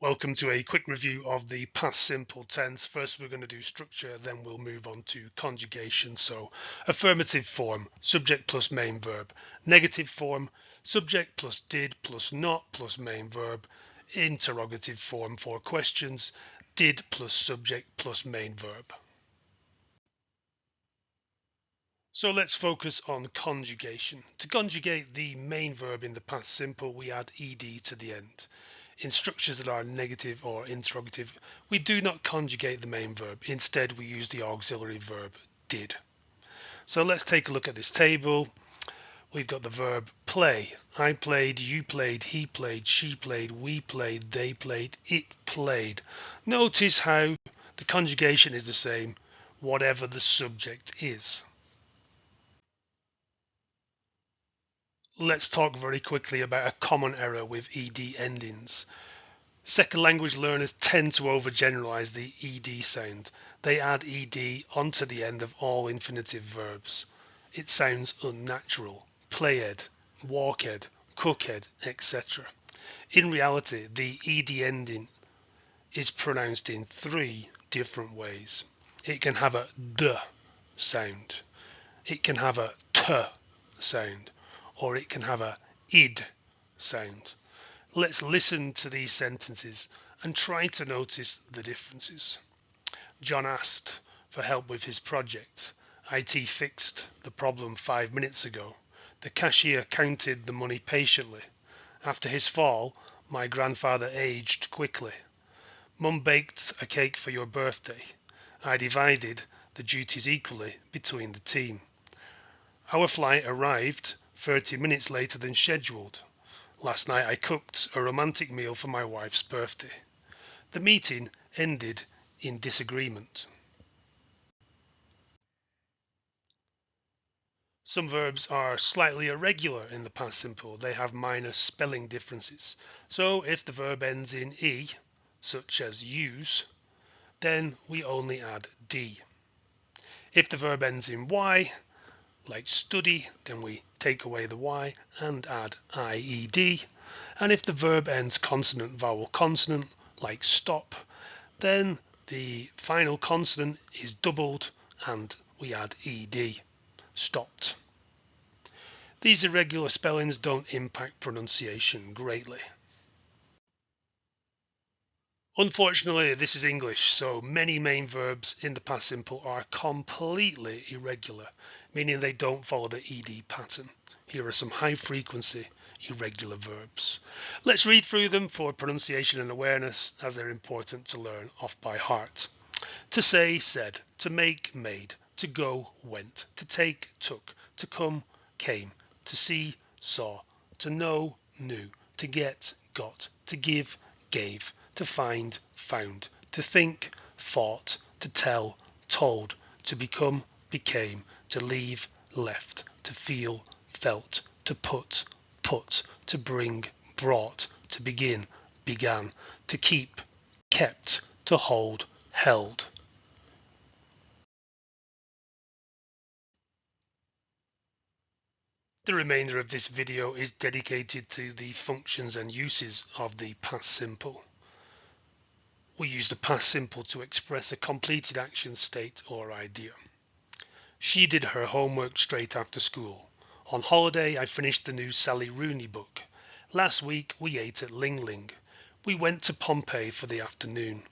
Welcome to a quick review of the past simple tense. First, we're going to do structure, then we'll move on to conjugation. So, affirmative form, subject plus main verb. Negative form, subject plus did plus not plus main verb. Interrogative form for questions, did plus subject plus main verb. So let's focus on conjugation. To conjugate the main verb in the past simple, we add ed to the end. In structures that are negative or interrogative, we do not conjugate the main verb. Instead, we use the auxiliary verb did. So let's take a look at this table. We've got the verb play. I played, you played, he played, she played, we played, they played, it played. Notice how the conjugation is the same, whatever the subject is. Let's talk very quickly about a common error with ed endings. Second language learners tend to overgeneralize the ed sound. They add ed onto the end of all infinitive verbs. It sounds unnatural. Played, walked, cooked, etc. In reality, the ed ending is pronounced in three different ways. It can have a d sound. It can have a t sound. Or it can have a id sound. Let's listen to these sentences and try to notice the differences. John asked for help with his project. IT fixed the problem 5 minutes ago. The cashier counted the money patiently. After his fall, my grandfather aged quickly. Mum baked a cake for your birthday. I divided the duties equally between the team. Our flight arrived 30 minutes later than scheduled. Last night I cooked a romantic meal for my wife's birthday. The meeting ended in disagreement. Some verbs are slightly irregular in the past simple. They have minor spelling differences. So if the verb ends in E, such as use, then we only add D. If the verb ends in Y, like study, then we take away the Y and add IED. And if the verb ends consonant vowel consonant, like stop, then the final consonant is doubled and we add ed, stopped. These irregular spellings don't impact pronunciation greatly. Unfortunately, this is English, so many main verbs in the past simple are completely irregular, meaning they don't follow the ed pattern. Here are some high frequency irregular verbs. Let's read through them for pronunciation and awareness, as they're important to learn off by heart. To say, said. To make, made. To go, went. To take, took. To come, came. To see, saw. To know, knew. To get, got. To give, gave. To find, found. To think, thought. To tell, told. To become, became. To leave, left. To feel, felt. To put, put. To bring, brought. To begin, began. To keep, kept. To hold, held. The remainder of this video is dedicated to the functions and uses of the past simple. We use the past simple to express a completed action, state or idea. She did her homework straight after school. On holiday I finished the new Sally Rooney book. Last week we ate at Ling Ling. We went to Pompeii for the afternoon.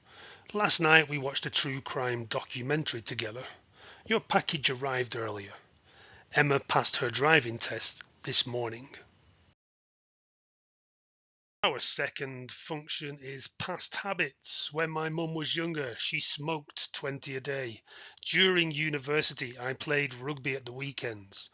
Last night we watched a true crime documentary together. Your package arrived earlier. Emma passed her driving test this morning. Our second function is past habits. When my mum was younger, she smoked 20 a day. During university, I played rugby at the weekends.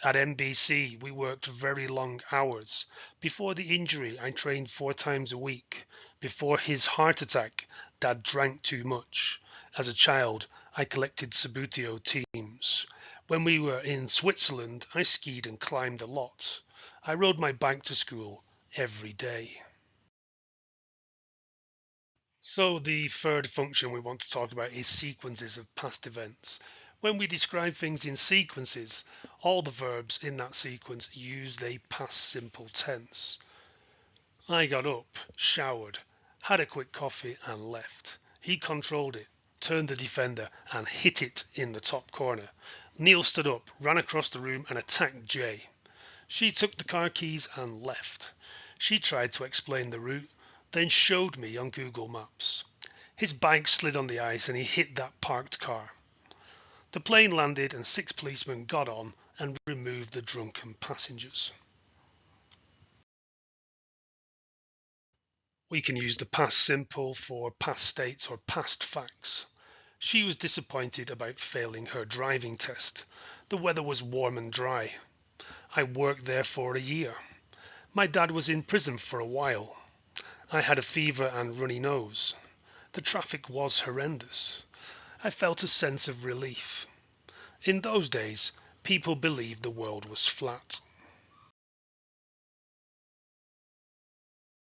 At NBC, we worked very long hours. Before the injury, I trained 4 times a week. Before his heart attack, Dad drank too much. As a child, I collected Subbuteo teams. When we were in Switzerland, I skied and climbed a lot. I rode my bike to school every day. So the third function we want to talk about is sequences of past events. When we describe things in sequences, all the verbs in that sequence use the past simple tense. I got up, showered, had a quick coffee and left. He controlled it, turned the defender and hit it in the top corner. Neil stood up, ran across the room and attacked Jay. She took the car keys and left. She tried to explain the route, then showed me on Google Maps. His bike slid on the ice and he hit that parked car. The plane landed and 6 policemen got on and removed the drunken passengers. We can use the past simple for past states or past facts. She was disappointed about failing her driving test. The weather was warm and dry. I worked there for a year. My dad was in prison for a while. I had a fever and runny nose. The traffic was horrendous. I felt a sense of relief. In those days, people believed the world was flat.